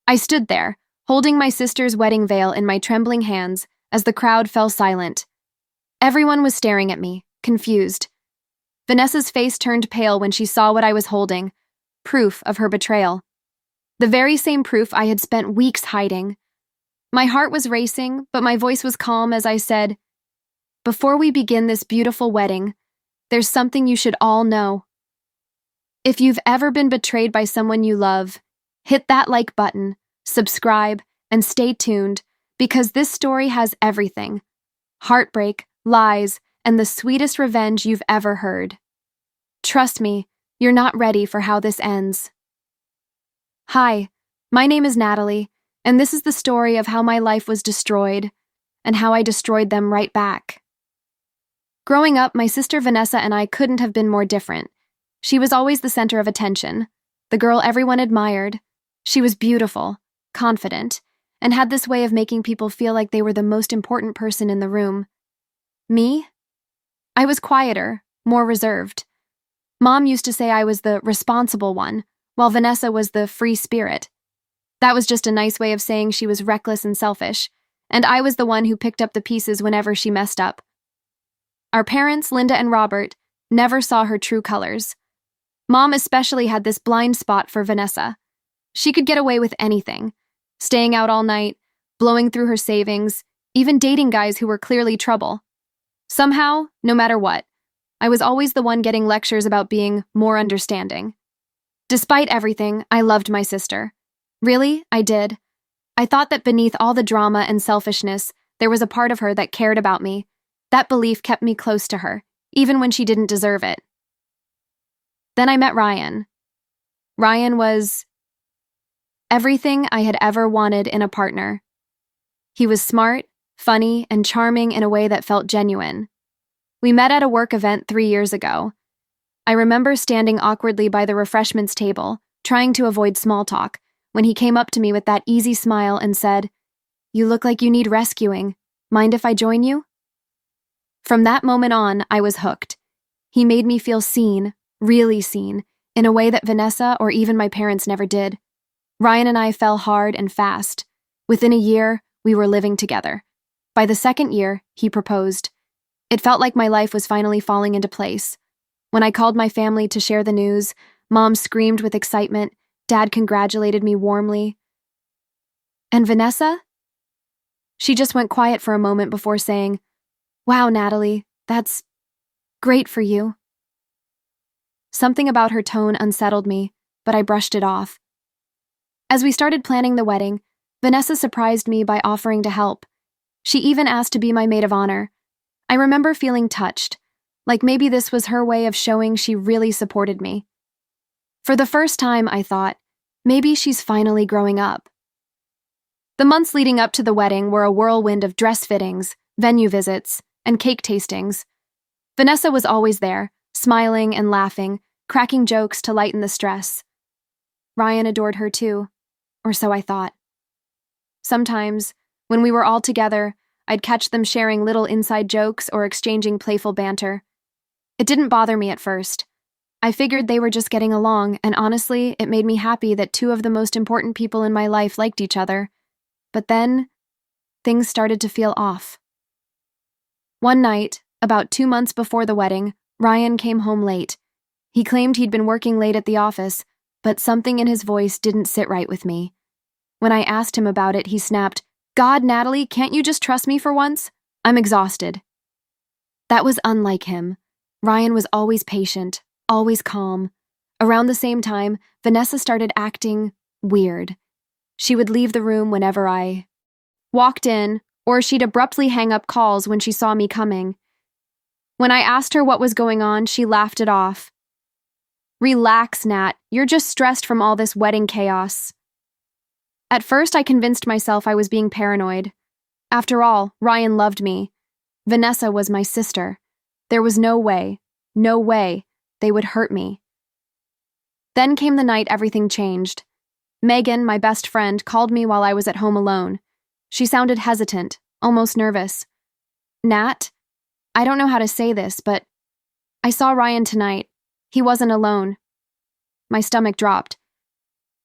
I stood there, holding my sister's wedding veil in my trembling hands as the crowd fell silent. Everyone was staring at me, confused. Vanessa's face turned pale when she saw what I was holding, proof of her betrayal. The very same proof I had spent weeks hiding. My heart was racing, but my voice was calm as I said, "Before we begin this beautiful wedding, there's something you should all know. If you've ever been betrayed by someone you love, hit that like button, subscribe, and stay tuned, because this story has everything: heartbreak, lies, and the sweetest revenge you've ever heard. Trust me, you're not ready for how this ends." Hi, my name is Natalie, and this is the story of how my life was destroyed, and how I destroyed them right back. Growing up, my sister Vanessa and I couldn't have been more different. She was always the center of attention, the girl everyone admired. She was beautiful, confident, and had this way of making people feel like they were the most important person in the room. Me? I was quieter, more reserved. Mom used to say I was the responsible one, while Vanessa was the free spirit. That was just a nice way of saying she was reckless and selfish, and I was the one who picked up the pieces whenever she messed up. Our parents, Linda and Robert, never saw her true colors. Mom especially had this blind spot for Vanessa. She could get away with anything, staying out all night, blowing through her savings, even dating guys who were clearly trouble. Somehow, no matter what, I was always the one getting lectures about being more understanding. Despite everything, I loved my sister. Really, I did. I thought that beneath all the drama and selfishness, there was a part of her that cared about me. That belief kept me close to her, even when she didn't deserve it. Then I met Ryan. Ryan was everything I had ever wanted in a partner. He was smart, funny, and charming in a way that felt genuine. We met at a work event 3 years ago. I remember standing awkwardly by the refreshments table, trying to avoid small talk, when he came up to me with that easy smile and said, "You look like you need rescuing. Mind if I join you?" From that moment on, I was hooked. He made me feel seen, really seen, in a way that Vanessa or even my parents never did. Ryan and I fell hard and fast. Within a year, we were living together. By the second year, he proposed. It felt like my life was finally falling into place. When I called my family to share the news, Mom screamed with excitement, Dad congratulated me warmly. And Vanessa? She just went quiet for a moment before saying, "Wow, Natalie, that's great for you." Something about her tone unsettled me, but I brushed it off. As we started planning the wedding, Vanessa surprised me by offering to help. She even asked to be my maid of honor. I remember feeling touched, like maybe this was her way of showing she really supported me. For the first time, I thought, maybe she's finally growing up. The months leading up to the wedding were a whirlwind of dress fittings, venue visits, and cake tastings. Vanessa was always there, smiling and laughing, cracking jokes to lighten the stress. Ryan adored her too, or so I thought. Sometimes, when we were all together, I'd catch them sharing little inside jokes or exchanging playful banter. It didn't bother me at first. I figured they were just getting along, and honestly, it made me happy that two of the most important people in my life liked each other. But then, things started to feel off. One night, about 2 months before the wedding, Ryan came home late. He claimed he'd been working late at the office, but something in his voice didn't sit right with me. When I asked him about it, he snapped, "God, Natalie, can't you just trust me for once? I'm exhausted." That was unlike him. Ryan was always patient, always calm. Around the same time, Vanessa started acting weird. She would leave the room whenever I walked in, or she'd abruptly hang up calls when she saw me coming. When I asked her what was going on, she laughed it off. "Relax, Nat. You're just stressed from all this wedding chaos." At first, I convinced myself I was being paranoid. After all, Ryan loved me. Vanessa was my sister. There was no way they would hurt me. Then came the night everything changed. Megan, my best friend, called me while I was at home alone. She sounded hesitant, almost nervous. "Nat, I don't know how to say this, but I saw Ryan tonight. He wasn't alone." My stomach dropped.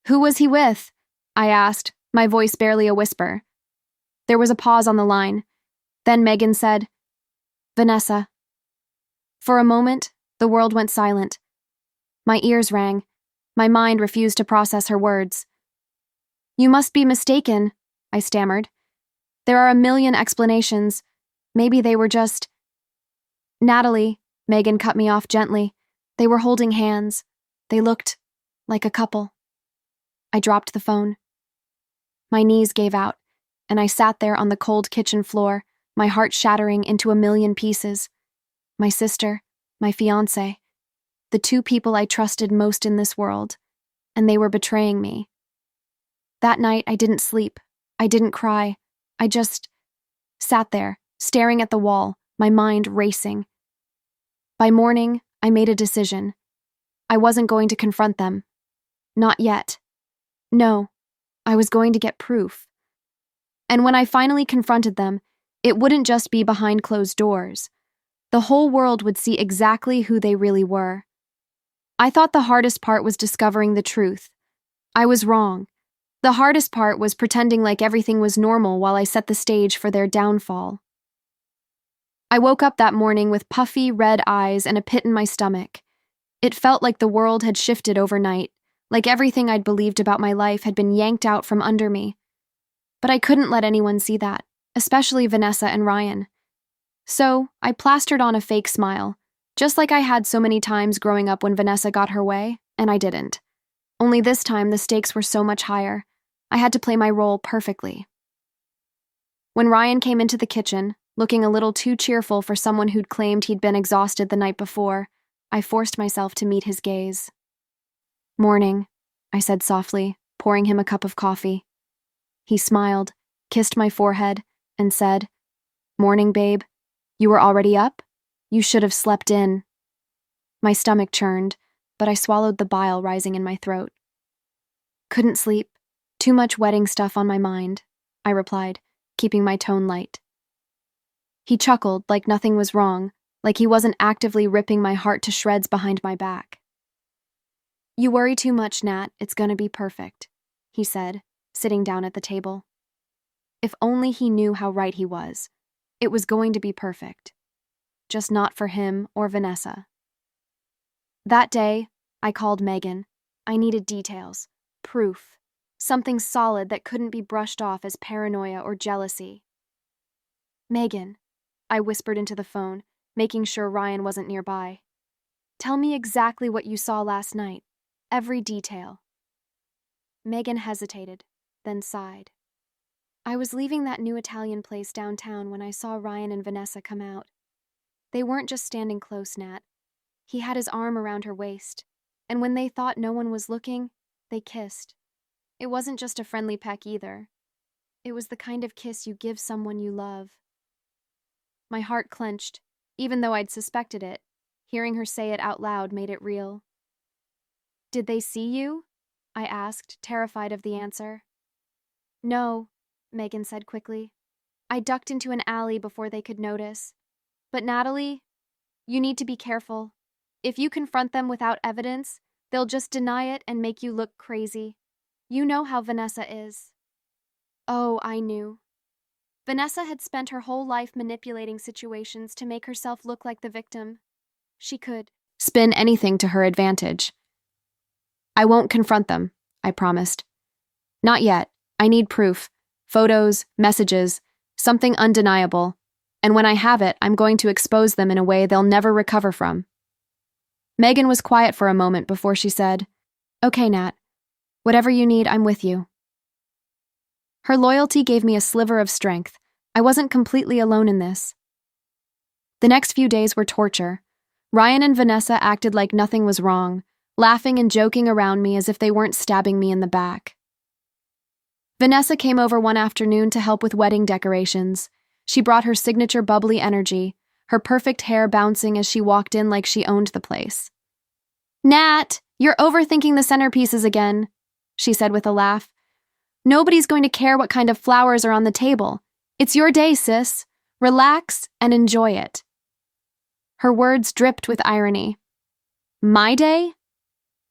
"Who was he with?" I asked, my voice barely a whisper. There was a pause on the line. Then Megan said, Vanessa. For a moment, the world went silent. My ears rang. My mind refused to process her words. You must be mistaken, I stammered. There are a million explanations. Maybe they were just… Natalie, Megan cut me off gently. They were holding hands. They looked like a couple. I dropped the phone. My knees gave out, and I sat there on the cold kitchen floor, my heart shattering into a million pieces. My sister, my fiancé, the two people I trusted most in this world, and they were betraying me. That night, I didn't sleep. I didn't cry. I just sat there, staring at the wall, my mind racing. By morning, I made a decision. I wasn't going to confront them. Not yet. No, I was going to get proof. And when I finally confronted them, it wouldn't just be behind closed doors. The whole world would see exactly who they really were. I thought the hardest part was discovering the truth. I was wrong. The hardest part was pretending like everything was normal while I set the stage for their downfall. I woke up that morning with puffy, red eyes and a pit in my stomach. It felt like the world had shifted overnight, like everything I'd believed about my life had been yanked out from under me. But I couldn't let anyone see that, especially Vanessa and Ryan. So I plastered on a fake smile, just like I had so many times growing up when Vanessa got her way, and I didn't. Only this time the stakes were so much higher. I had to play my role perfectly. When Ryan came into the kitchen, looking a little too cheerful for someone who'd claimed he'd been exhausted the night before, I forced myself to meet his gaze. Morning, I said softly, pouring him a cup of coffee. He smiled, kissed my forehead, and said, Morning, babe. You were already up? You should have slept in. My stomach churned, but I swallowed the bile rising in my throat. Couldn't sleep. Too much wedding stuff on my mind, I replied, keeping my tone light. He chuckled like nothing was wrong, like he wasn't actively ripping my heart to shreds behind my back. You worry too much, Nat. It's gonna be perfect, he said, sitting down at the table. If only he knew how right he was. It was going to be perfect. Just not for him or Vanessa. That day, I called Megan. I needed details, proof, something solid that couldn't be brushed off as paranoia or jealousy. Megan, I whispered into the phone, making sure Ryan wasn't nearby. Tell me exactly what you saw last night. Every detail. Megan hesitated, then sighed. I was leaving that new Italian place downtown when I saw Ryan and Vanessa come out. They weren't just standing close, Nat. He had his arm around her waist, and when they thought no one was looking, they kissed. It wasn't just a friendly peck either. It was the kind of kiss you give someone you love. My heart clenched, even though I'd suspected it. Hearing her say it out loud made it real. Did they see you? I asked, terrified of the answer. No, Megan said quickly. I ducked into an alley before they could notice. But Natalie, you need to be careful. If you confront them without evidence, they'll just deny it and make you look crazy. You know how Vanessa is. Oh, I knew. Vanessa had spent her whole life manipulating situations to make herself look like the victim. She could spin anything to her advantage. I won't confront them, I promised. Not yet. I need proof. Photos, messages, something undeniable. And when I have it, I'm going to expose them in a way they'll never recover from. Megan was quiet for a moment before she said, Okay, Nat. Whatever you need, I'm with you. Her loyalty gave me a sliver of strength. I wasn't completely alone in this. The next few days were torture. Ryan and Vanessa acted like nothing was wrong, laughing and joking around me as if they weren't stabbing me in the back. Vanessa came over one afternoon to help with wedding decorations. She brought her signature bubbly energy, her perfect hair bouncing as she walked in like she owned the place. Nat, you're overthinking the centerpieces again, she said with a laugh. Nobody's going to care what kind of flowers are on the table. It's your day, sis. Relax and enjoy it. Her words dripped with irony. My day?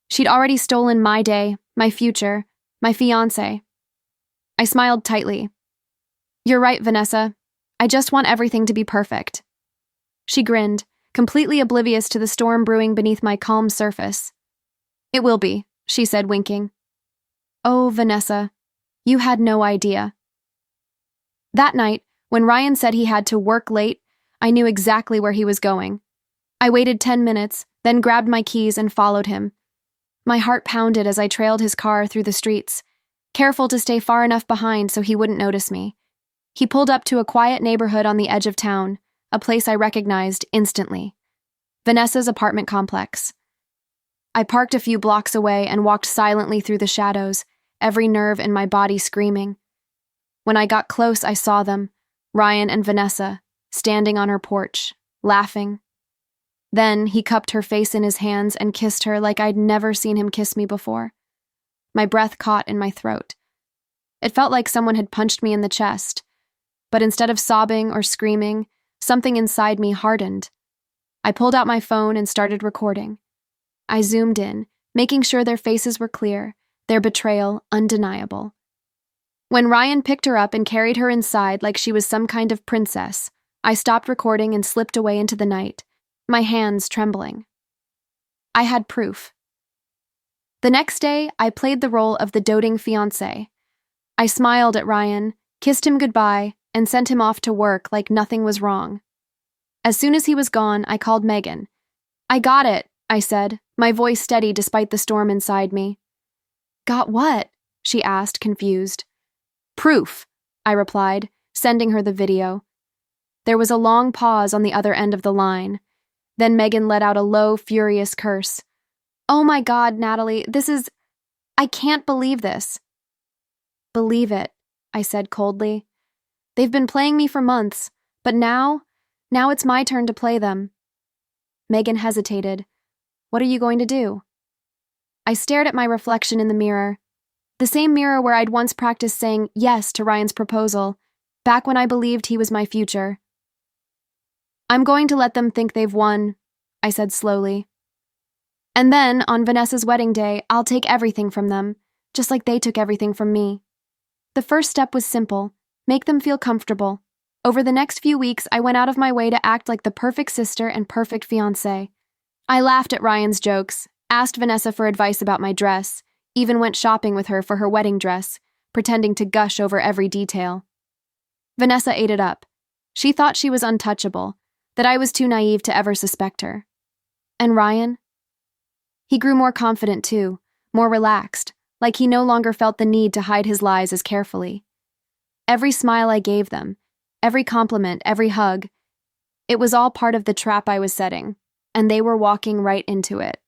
She'd already stolen my day, my future, my fiancé, I smiled tightly. You're right, Vanessa. I just want everything to be perfect. She grinned, completely oblivious to the storm brewing beneath my calm surface. It will be, she said, winking. Oh, Vanessa, you had no idea. That night, when Ryan said he had to work late, I knew exactly where he was going. I waited 10 minutes, then grabbed my keys and followed him. My heart pounded as I trailed his car through the streets, careful to stay far enough behind so he wouldn't notice me. He pulled up to a quiet neighborhood on the edge of town, a place I recognized instantly. Vanessa's apartment complex. I parked a few blocks away and walked silently through the shadows, every nerve in my body screaming. When I got close, I saw them, Ryan and Vanessa, standing on her porch, laughing. Then he cupped her face in his hands and kissed her like I'd never seen him kiss me before. My breath caught in my throat. It felt like someone had punched me in the chest, but instead of sobbing or screaming, something inside me hardened. I pulled out my phone and started recording. I zoomed in, making sure their faces were clear, their betrayal undeniable. When Ryan picked her up and carried her inside like she was some kind of princess, I stopped recording and slipped away into the night, my hands trembling. I had proof. The next day, I played the role of the doting fiancé. I smiled at Ryan, kissed him goodbye, and sent him off to work like nothing was wrong. As soon as he was gone, I called Megan. I got it, I said, my voice steady despite the storm inside me. Got what? She asked, confused. Proof, I replied, sending her the video. There was a long pause on the other end of the line. Then Megan let out a low, furious curse. Oh my God, Natalie, I can't believe this. Believe it, I said coldly. They've been playing me for months, but now it's my turn to play them. Megan hesitated. What are you going to do? I stared at my reflection in the mirror. The same mirror where I'd once practiced saying yes to Ryan's proposal, back when I believed he was my future. I'm going to let them think they've won, I said slowly. And then, on Vanessa's wedding day, I'll take everything from them, just like they took everything from me. The first step was simple: make them feel comfortable. Over the next few weeks, I went out of my way to act like the perfect sister and perfect fiancé. I laughed at Ryan's jokes, asked Vanessa for advice about my dress, even went shopping with her for her wedding dress, pretending to gush over every detail. Vanessa ate it up. She thought she was untouchable, that I was too naive to ever suspect her. And Ryan? He grew more confident too, more relaxed, like he no longer felt the need to hide his lies as carefully. Every smile I gave them, every compliment, every hug, it was all part of the trap I was setting, and they were walking right into it.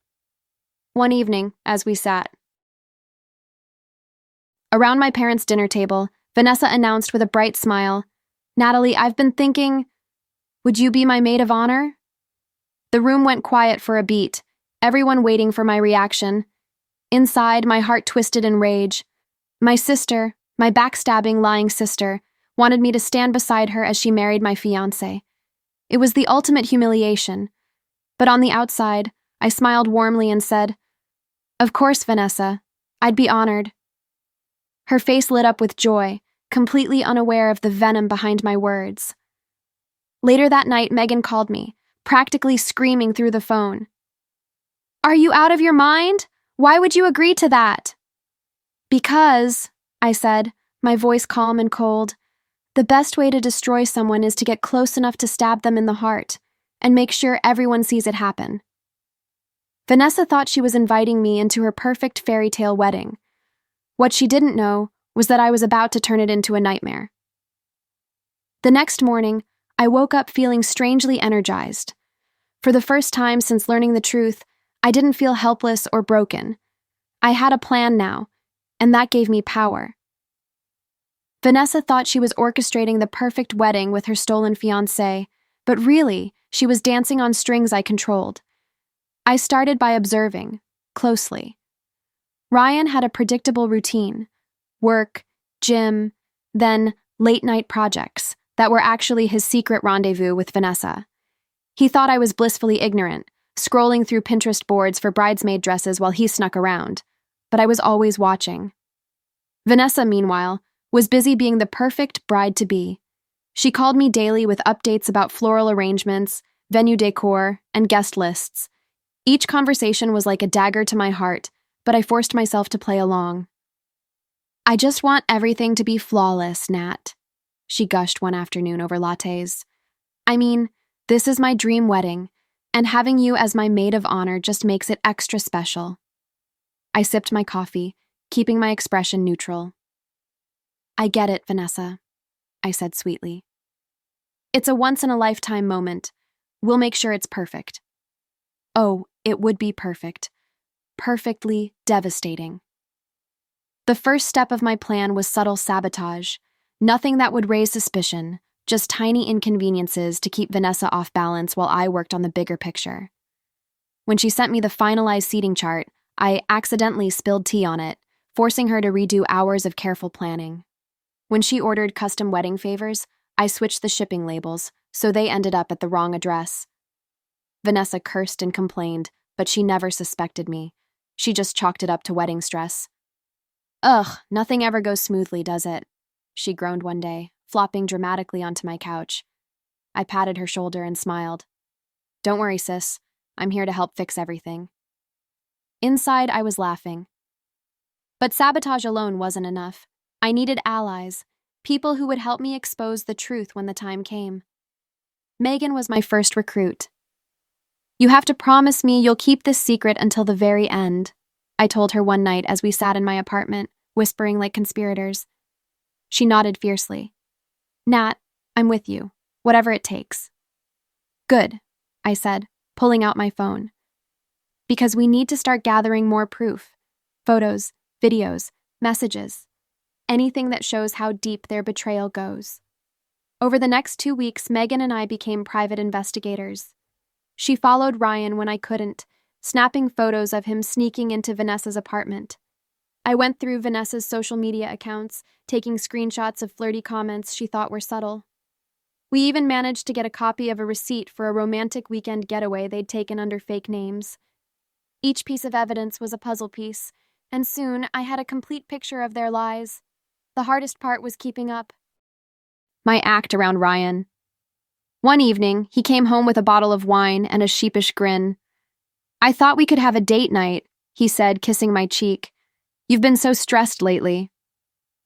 One evening, as we sat around my parents' dinner table, Vanessa announced with a bright smile, Natalie, I've been thinking, would you be my maid of honor? The room went quiet for a beat, everyone waiting for my reaction. Inside, my heart twisted in rage. My sister, my backstabbing, lying sister, wanted me to stand beside her as she married my fiancé. It was the ultimate humiliation. But on the outside, I smiled warmly and said, Of course, Vanessa. I'd be honored. Her face lit up with joy, completely unaware of the venom behind my words. Later that night, Megan called me, practically screaming through the phone. Are you out of your mind? Why would you agree to that? Because, I said, my voice calm and cold, the best way to destroy someone is to get close enough to stab them in the heart and make sure everyone sees it happen. Vanessa thought she was inviting me into her perfect fairy tale wedding. What she didn't know was that I was about to turn it into a nightmare. The next morning, I woke up feeling strangely energized. For the first time since learning the truth, I didn't feel helpless or broken. I had a plan now, and that gave me power. Vanessa thought she was orchestrating the perfect wedding with her stolen fiancé, but really, she was dancing on strings I controlled. I started by observing, closely. Ryan had a predictable routine: work, gym, then late-night projects that were actually his secret rendezvous with Vanessa. He thought I was blissfully ignorant, scrolling through Pinterest boards for bridesmaid dresses while he snuck around, but I was always watching. Vanessa, meanwhile, was busy being the perfect bride-to-be. She called me daily with updates about floral arrangements, venue decor, and guest lists. Each conversation was like a dagger to my heart, but I forced myself to play along. "I just want everything to be flawless, Nat," she gushed one afternoon over lattes. "I mean, this is my dream wedding, and having you as my maid of honor just makes it extra special." I sipped my coffee, keeping my expression neutral. "I get it, Vanessa," I said sweetly. "It's a once-in-a-lifetime moment. We'll make sure it's perfect." Oh, it would be perfect. Perfectly devastating. The first step of my plan was subtle sabotage. Nothing that would raise suspicion, just tiny inconveniences to keep Vanessa off balance while I worked on the bigger picture. When she sent me the finalized seating chart, I accidentally spilled tea on it, forcing her to redo hours of careful planning. When she ordered custom wedding favors, I switched the shipping labels, so they ended up at the wrong address. Vanessa cursed and complained, but she never suspected me. She just chalked it up to wedding stress. "Ugh, nothing ever goes smoothly, does it?" she groaned one day, flopping dramatically onto my couch. I patted her shoulder and smiled. "Don't worry, sis. I'm here to help fix everything." Inside, I was laughing. But sabotage alone wasn't enough. I needed allies, people who would help me expose the truth when the time came. Megan was my first recruit. "You have to promise me you'll keep this secret until the very end," I told her one night as we sat in my apartment, whispering like conspirators. She nodded fiercely. "Nat, I'm with you, whatever it takes." "Good," I said, pulling out my phone. "Because we need to start gathering more proof. Photos, videos, messages. Anything that shows how deep their betrayal goes." Over the next 2 weeks, Megan and I became private investigators. She followed Ryan when I couldn't, snapping photos of him sneaking into Vanessa's apartment. I went through Vanessa's social media accounts, taking screenshots of flirty comments she thought were subtle. We even managed to get a copy of a receipt for a romantic weekend getaway they'd taken under fake names. Each piece of evidence was a puzzle piece, and soon I had a complete picture of their lies. The hardest part was keeping up. My act around Ryan. One evening, he came home with a bottle of wine and a sheepish grin. "I thought we could have a date night," he said, kissing my cheek. "You've been so stressed lately."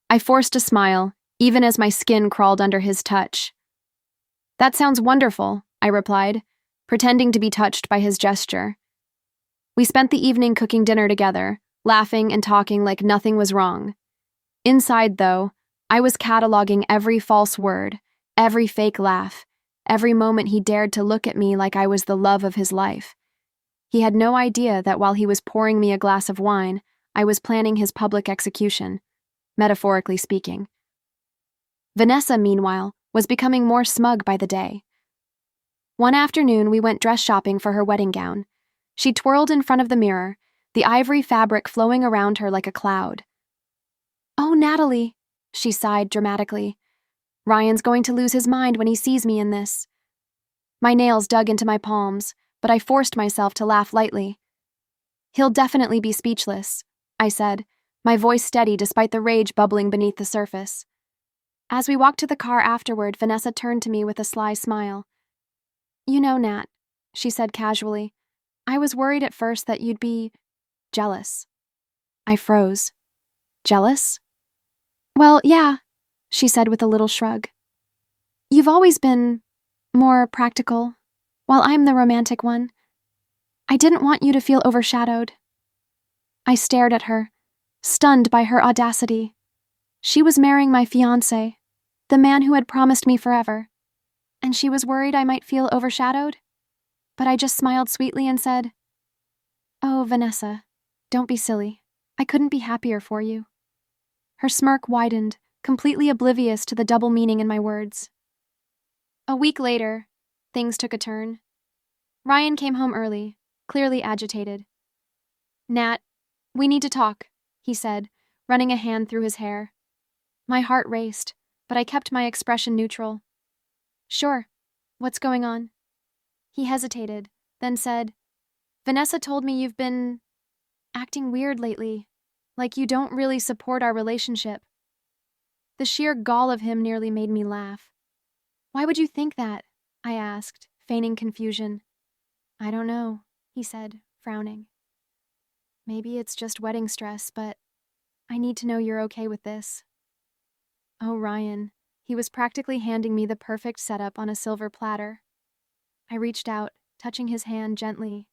I forced a smile, even as my skin crawled under his touch. "That sounds wonderful," I replied, pretending to be touched by his gesture. We spent the evening cooking dinner together, laughing and talking like nothing was wrong. Inside, though, I was cataloging every false word, every fake laugh, every moment he dared to look at me like I was the love of his life. He had no idea that while he was pouring me a glass of wine, I was planning his public execution, metaphorically speaking. Vanessa, meanwhile, was becoming more smug by the day. One afternoon, we went dress shopping for her wedding gown. She twirled in front of the mirror, the ivory fabric flowing around her like a cloud. "Oh, Natalie," she sighed dramatically. "Ryan's going to lose his mind when he sees me in this." My nails dug into my palms, but I forced myself to laugh lightly. "He'll definitely be speechless," I said, my voice steady despite the rage bubbling beneath the surface. As we walked to the car afterward, Vanessa turned to me with a sly smile. "You know, Nat," she said casually, "I was worried at first that you'd be jealous." I froze. "Jealous?" "Well, yeah," she said with a little shrug. "You've always been more practical, while I'm the romantic one. I didn't want you to feel overshadowed." I stared at her, stunned by her audacity. She was marrying my fiancé, the man who had promised me forever, and she was worried I might feel overshadowed? But I just smiled sweetly and said, "Oh, Vanessa, don't be silly. I couldn't be happier for you." Her smirk widened, completely oblivious to the double meaning in my words. A week later, things took a turn. Ryan came home early, clearly agitated. "Nat, we need to talk," he said, running a hand through his hair. My heart raced, but I kept my expression neutral. "Sure. What's going on?" He hesitated, then said, "Vanessa told me you've been acting weird lately, like you don't really support our relationship." The sheer gall of him nearly made me laugh. "Why would you think that?" I asked, feigning confusion. "I don't know," he said, frowning. "Maybe it's just wedding stress, but I need to know you're okay with this." Oh, Ryan. He was practically handing me the perfect setup on a silver platter. I reached out, touching his hand gently.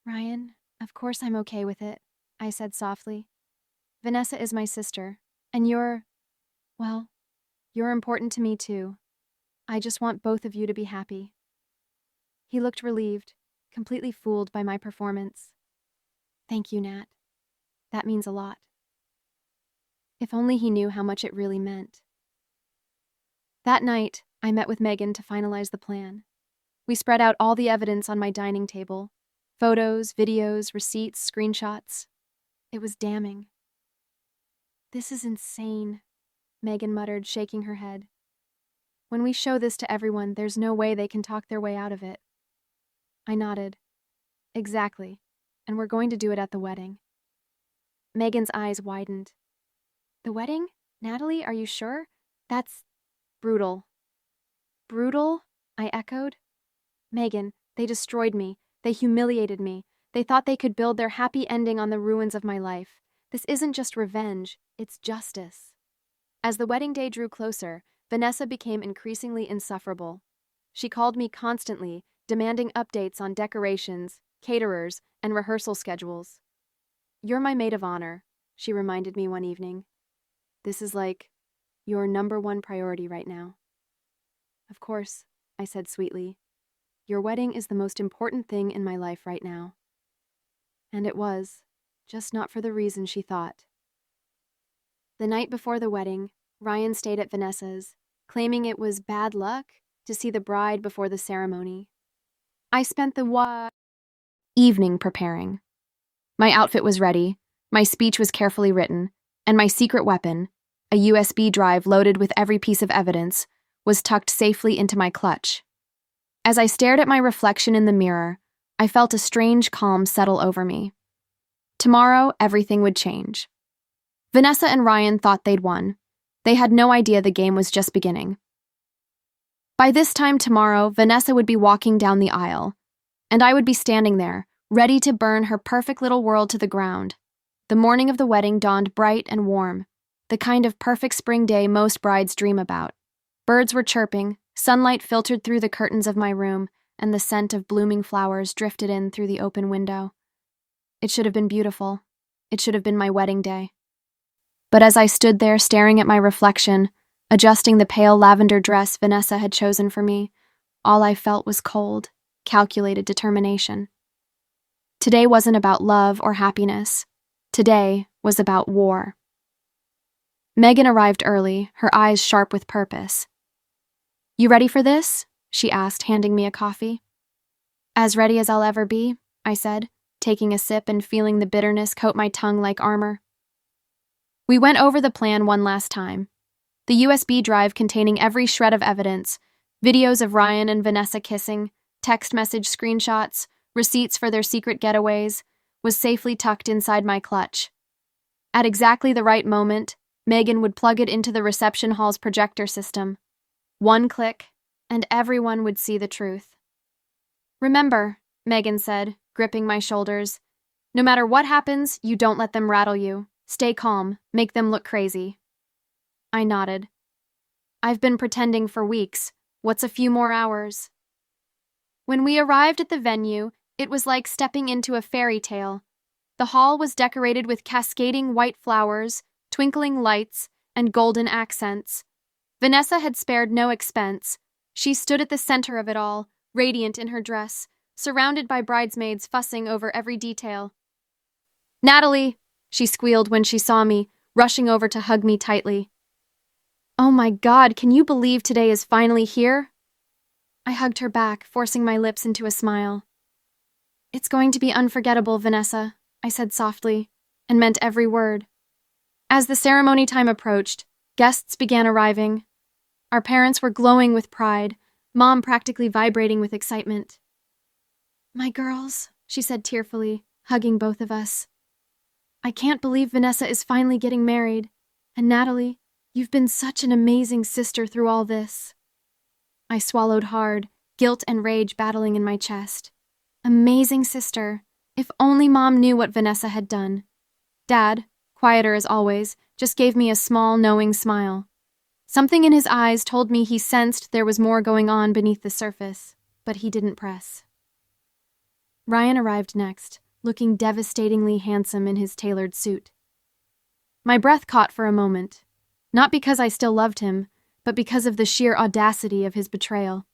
"Ryan, of course I'm okay with it," I said softly. "Vanessa is my sister, and well, you're important to me too. I just want both of you to be happy." He looked relieved, completely fooled by my performance. "Thank you, Nat. That means a lot." If only he knew how much it really meant. That night, I met with Megan to finalize the plan. We spread out all the evidence on my dining table: photos, videos, receipts, screenshots. It was damning. "This is insane," Megan muttered, shaking her head. "When we show this to everyone, there's no way they can talk their way out of it." I nodded. "Exactly. And we're going to do it at the wedding." Megan's eyes widened. "The wedding? Natalie, are you sure? That's brutal." "Brutal?" I echoed. "Megan, they destroyed me. They humiliated me. They thought they could build their happy ending on the ruins of my life. This isn't just revenge, it's justice." As the wedding day drew closer, Vanessa became increasingly insufferable. She called me constantly, demanding updates on decorations, caterers, and rehearsal schedules. "You're my maid of honor," she reminded me one evening. "This is like your #1 priority right now." "Of course," I said sweetly. "Your wedding is the most important thing in my life right now." And it was, just not for the reason she thought. The night before the wedding, Ryan stayed at Vanessa's, claiming it was bad luck to see the bride before the ceremony. I spent the evening preparing. My outfit was ready, my speech was carefully written, and my secret weapon, a USB drive loaded with every piece of evidence, was tucked safely into my clutch. As I stared at my reflection in the mirror, I felt a strange calm settle over me. Tomorrow, everything would change. Vanessa and Ryan thought they'd won. They had no idea the game was just beginning. By this time tomorrow, Vanessa would be walking down the aisle, and I would be standing there, ready to burn her perfect little world to the ground. The morning of the wedding dawned bright and warm, the kind of perfect spring day most brides dream about. Birds were chirping, sunlight filtered through the curtains of my room, and the scent of blooming flowers drifted in through the open window. It should have been beautiful. It should have been my wedding day. But as I stood there staring at my reflection, adjusting the pale lavender dress Vanessa had chosen for me, all I felt was cold, calculated determination. Today wasn't about love or happiness. Today was about war. Megan arrived early, her eyes sharp with purpose. "You ready for this?" she asked, handing me a coffee. "As ready as I'll ever be," I said, taking a sip and feeling the bitterness coat my tongue like armor. We went over the plan one last time. The USB drive containing every shred of evidence, videos of Ryan and Vanessa kissing, text message screenshots, receipts for their secret getaways, was safely tucked inside my clutch. At exactly the right moment, Megan would plug it into the reception hall's projector system. One click, and everyone would see the truth. "Remember," Megan said, gripping my shoulders, "no matter what happens, you don't let them rattle you. Stay calm, make them look crazy." I nodded. "I've been pretending for weeks. What's a few more hours?" When we arrived at the venue, it was like stepping into a fairy tale. The hall was decorated with cascading white flowers, twinkling lights, and golden accents. Vanessa had spared no expense. She stood at the center of it all, radiant in her dress, surrounded by bridesmaids fussing over every detail. "Natalie!" she squealed when she saw me, rushing over to hug me tightly. "Oh my God, can you believe today is finally here?" I hugged her back, forcing my lips into a smile. "It's going to be unforgettable, Vanessa," I said softly, and meant every word. As the ceremony time approached, guests began arriving. Our parents were glowing with pride, Mom practically vibrating with excitement. "My girls," she said tearfully, hugging both of us. "I can't believe Vanessa is finally getting married. And Natalie, You've been such an amazing sister through all this. I swallowed hard, guilt and rage battling in my chest. Amazing sister. If only Mom knew what Vanessa had done. Dad, quieter as always, just gave me a small, knowing smile. Something in his eyes told me he sensed there was more going on beneath the surface, but he didn't press. Ryan arrived next, looking devastatingly handsome in his tailored suit. My breath caught for a moment, not because I still loved him, but because of the sheer audacity of his betrayal.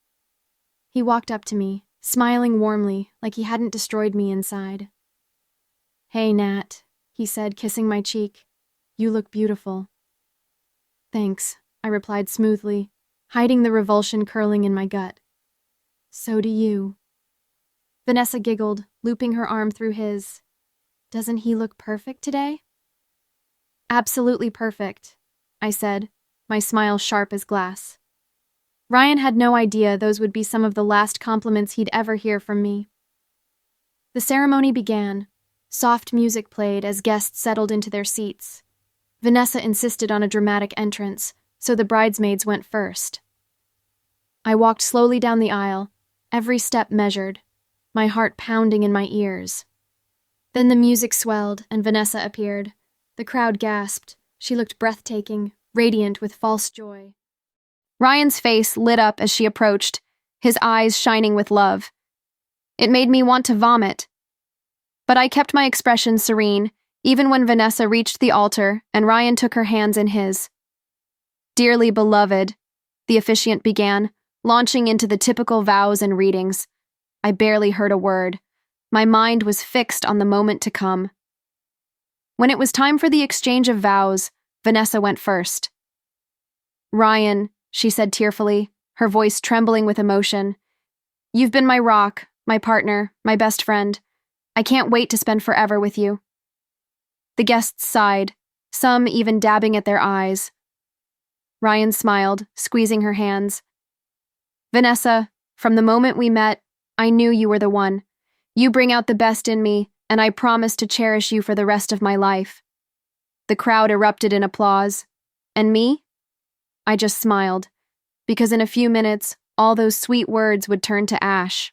He walked up to me, smiling warmly, like he hadn't destroyed me inside. "Hey, Nat," he said, kissing my cheek. "You look beautiful." "Thanks," I replied smoothly, hiding the revulsion curling in my gut. "So do you." Vanessa giggled, looping her arm through his. "Doesn't he look perfect today?" "Absolutely perfect," I said, my smile sharp as glass. Ryan had no idea those would be some of the last compliments he'd ever hear from me. The ceremony began. Soft music played as guests settled into their seats. Vanessa insisted on a dramatic entrance, so the bridesmaids went first. I walked slowly down the aisle, every step measured, my heart pounding in my ears. Then the music swelled and Vanessa appeared. The crowd gasped. She looked breathtaking, radiant with false joy. Ryan's face lit up as she approached, his eyes shining with love. It made me want to vomit. But I kept my expression serene, even when Vanessa reached the altar and Ryan took her hands in his. "Dearly beloved," the officiant began, launching into the typical vows and readings. I barely heard a word. My mind was fixed on the moment to come. When it was time for the exchange of vows, Vanessa went first. "Ryan," she said tearfully, her voice trembling with emotion, "you've been my rock, my partner, my best friend. I can't wait to spend forever with you." The guests sighed, some even dabbing at their eyes. Ryan smiled, squeezing her hands. "Vanessa, from the moment we met, I knew you were the one. You bring out the best in me, and I promise to cherish you for the rest of my life." The crowd erupted in applause. And me? I just smiled, because in a few minutes, all those sweet words would turn to ash.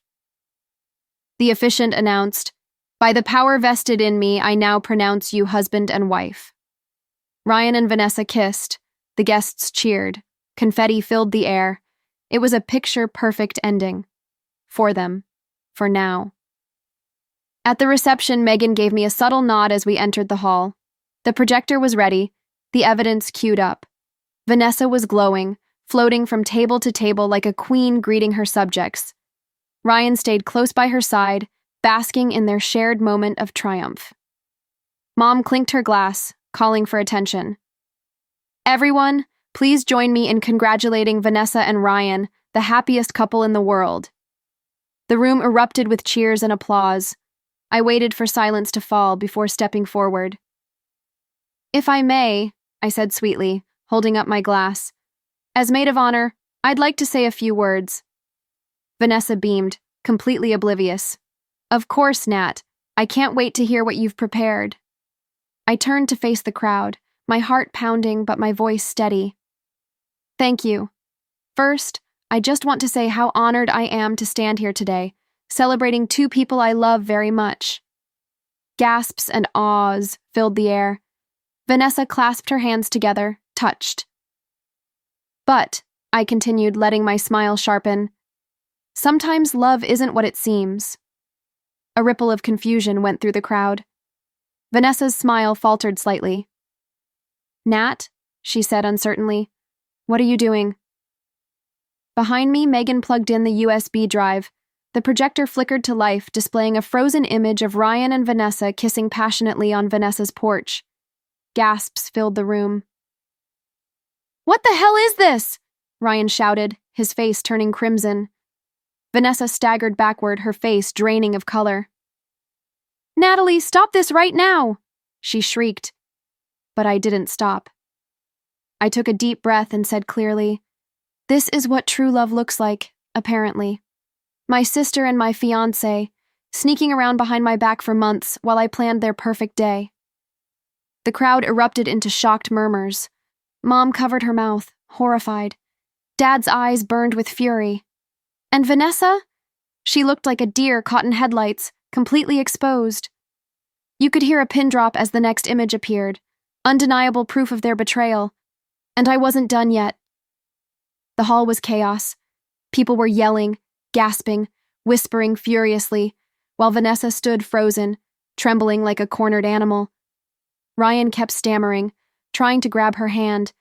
The officiant announced, "By the power vested in me, I now pronounce you husband and wife." Ryan and Vanessa kissed. The guests cheered. Confetti filled the air. It was a picture-perfect ending. For them. For now. At the reception, Megan gave me a subtle nod as we entered the hall. The projector was ready, the evidence queued up. Vanessa was glowing, floating from table to table like a queen greeting her subjects. Ryan stayed close by her side, basking in their shared moment of triumph. Mom clinked her glass, calling for attention. "Everyone, please join me in congratulating Vanessa and Ryan, the happiest couple in the world." The room erupted with cheers and applause. I waited for silence to fall before stepping forward. "If I may," I said sweetly, holding up my glass, "as maid of honor, I'd like to say a few words." Vanessa beamed, completely oblivious. "Of course, Nat. I can't wait to hear what you've prepared." I turned to face the crowd, my heart pounding but my voice steady. "Thank you. First, I just want to say how honored I am to stand here today, celebrating two people I love very much." Gasps and awes filled the air. Vanessa clasped her hands together, touched. "But," I continued, letting my smile sharpen, "sometimes love isn't what it seems." A ripple of confusion went through the crowd. Vanessa's smile faltered slightly. "Nat," she said uncertainly, "what are you doing?" Behind me, Megan plugged in the USB drive. The projector flickered to life, displaying a frozen image of Ryan and Vanessa kissing passionately on Vanessa's porch. Gasps filled the room. "What the hell is this?" Ryan shouted, his face turning crimson. Vanessa staggered backward, her face draining of color. "Natalie, stop this right now!" she shrieked. But I didn't stop. I took a deep breath and said clearly, "This is what true love looks like, apparently. My sister and my fiancé, sneaking around behind my back for months while I planned their perfect day." The crowd erupted into shocked murmurs. Mom covered her mouth, horrified. Dad's eyes burned with fury. And Vanessa? She looked like a deer caught in headlights, completely exposed. You could hear a pin drop as the next image appeared, undeniable proof of their betrayal. And I wasn't done yet. The hall was chaos. People were yelling, gasping, whispering furiously, while Vanessa stood frozen, trembling like a cornered animal. Ryan kept stammering, trying to grab her hand,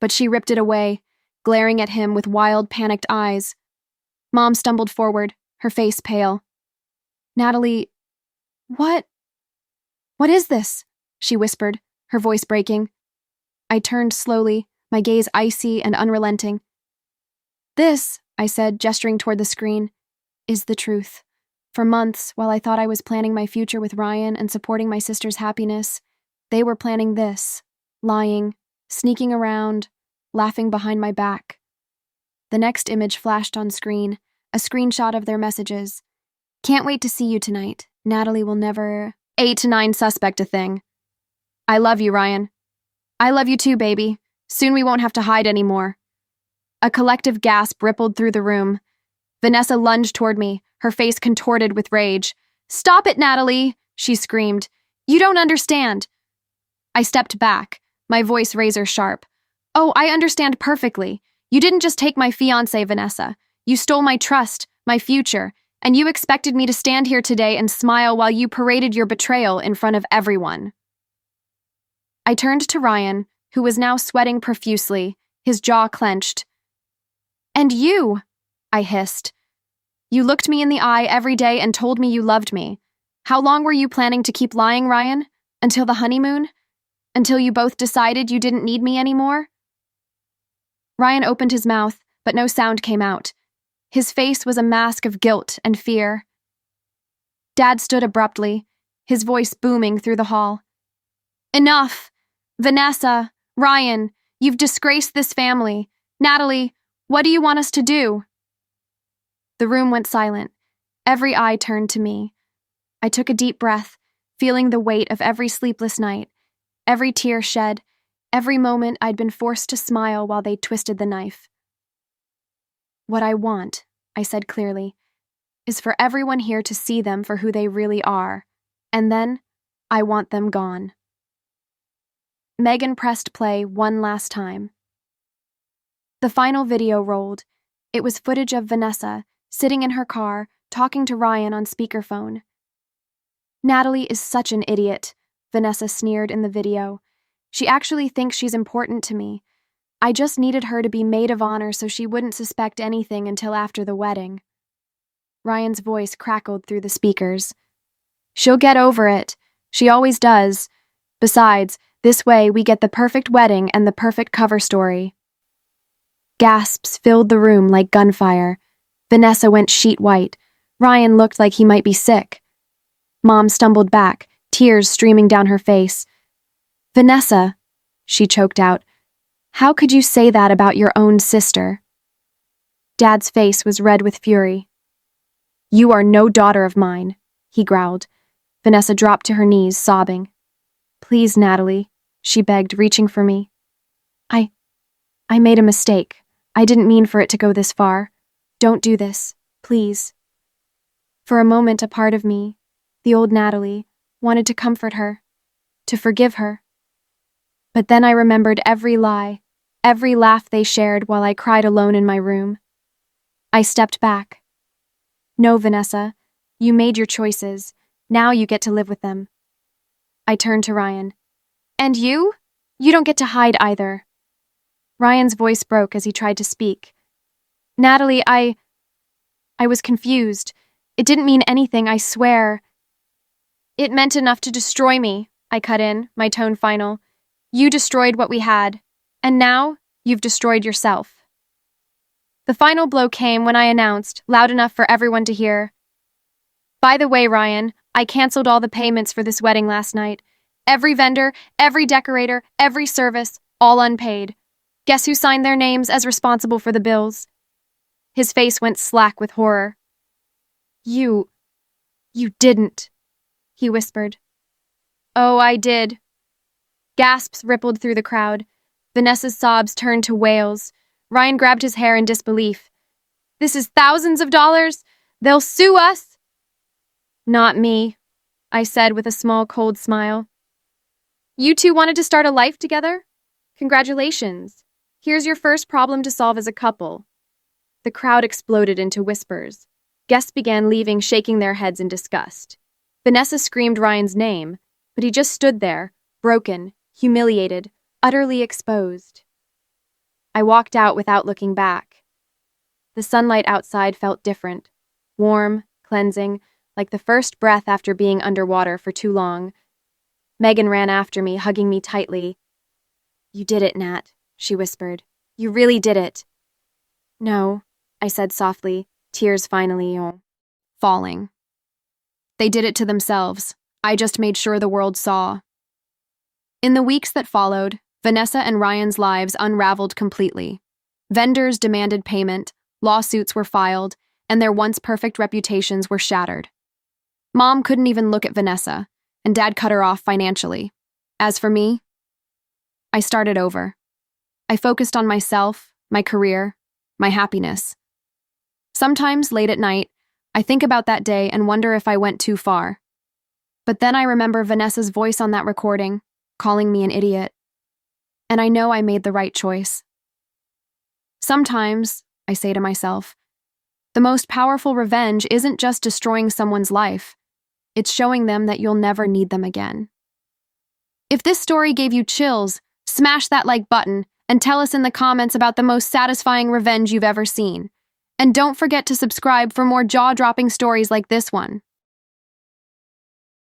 but she ripped it away, glaring at him with wild, panicked eyes. Mom stumbled forward, her face pale. Natalie, what is this? She whispered, her voice breaking. I turned slowly, my gaze icy and unrelenting. This, I said, gesturing toward the screen, is the truth. For months, while I thought I was planning my future with Ryan and supporting my sister's happiness, they were planning this, lying, sneaking around, laughing behind my back. The next image flashed on screen, a screenshot of their messages. Can't wait to see you tonight. Natalie will never... 8 to 9 suspect a thing. I love you, Ryan. I love you too, baby. Soon we won't have to hide anymore. A collective gasp rippled through the room. Vanessa lunged toward me, her face contorted with rage. Stop it, Natalie, she screamed. You don't understand. I stepped back, my voice razor sharp. Oh, I understand perfectly. You didn't just take my fiancé, Vanessa. You stole my trust, my future, and you expected me to stand here today and smile while you paraded your betrayal in front of everyone. I turned to Ryan, who was now sweating profusely, his jaw clenched. And you, I hissed. You looked me in the eye every day and told me you loved me. How long were you planning to keep lying, Ryan? Until the honeymoon? Until you both decided you didn't need me anymore? Ryan opened his mouth, but no sound came out. His face was a mask of guilt and fear. Dad stood abruptly, his voice booming through the hall. Enough! Vanessa, Ryan, you've disgraced this family. Natalie, what do you want us to do? The room went silent. Every eye turned to me. I took a deep breath, feeling the weight of every sleepless night, every tear shed, every moment I'd been forced to smile while they twisted the knife. What I want, I said clearly, is for everyone here to see them for who they really are, and then I want them gone. Megan pressed play one last time. The final video rolled. It was footage of Vanessa, sitting in her car, talking to Ryan on speakerphone. Natalie is such an idiot, Vanessa sneered in the video. She actually thinks she's important to me. I just needed her to be maid of honor so she wouldn't suspect anything until after the wedding. Ryan's voice crackled through the speakers. She'll get over it. She always does. Besides, this way we get the perfect wedding and the perfect cover story. Gasps filled the room like gunfire. Vanessa went sheet white. Ryan looked like he might be sick. Mom stumbled back, tears streaming down her face. Vanessa, she choked out, how could you say that about your own sister? Dad's face was red with fury. You are no daughter of mine, he growled. Vanessa dropped to her knees, sobbing. Please, Natalie, she begged, reaching for me. I made a mistake. I didn't mean for it to go this far. Don't do this, please. For a moment, a part of me, the old Natalie, wanted to comfort her, to forgive her. But then I remembered every lie, every laugh they shared while I cried alone in my room. I stepped back. No, Vanessa, you made your choices. Now you get to live with them. I turned to Ryan. And you? You don't get to hide either. Ryan's voice broke as he tried to speak. Natalie, I was confused. It didn't mean anything, I swear. It meant enough to destroy me, I cut in, my tone final. You destroyed what we had, and now you've destroyed yourself. The final blow came when I announced, loud enough for everyone to hear. By the way, Ryan, I canceled all the payments for this wedding last night. Every vendor, every decorator, every service, all unpaid. Guess who signed their names as responsible for the bills? His face went slack with horror. You didn't, he whispered. Oh, I did. Gasps rippled through the crowd. Vanessa's sobs turned to wails. Ryan grabbed his hair in disbelief. This is thousands of dollars. They'll sue us. Not me, I said with a small, cold smile. You two wanted to start a life together? Congratulations. Here's your first problem to solve as a couple. The crowd exploded into whispers. Guests began leaving, shaking their heads in disgust. Vanessa screamed Ryan's name, but he just stood there, broken, humiliated, utterly exposed. I walked out without looking back. The sunlight outside felt different, warm, cleansing, like the first breath after being underwater for too long. Megan ran after me, hugging me tightly. You did it, Nat, she whispered. You really did it. No, I said softly, tears finally falling. They did it to themselves. I just made sure the world saw. In the weeks that followed, Vanessa and Ryan's lives unraveled completely. Vendors demanded payment, lawsuits were filed, and their once perfect reputations were shattered. Mom couldn't even look at Vanessa, and Dad cut her off financially. As for me, I started over. I focused on myself, my career, my happiness. Sometimes, late at night, I think about that day and wonder if I went too far. But then I remember Vanessa's voice on that recording, calling me an idiot. And I know I made the right choice. Sometimes, I say to myself, the most powerful revenge isn't just destroying someone's life. It's showing them that you'll never need them again. If this story gave you chills, smash that like button and tell us in the comments about the most satisfying revenge you've ever seen. And don't forget to subscribe for more jaw-dropping stories like this one.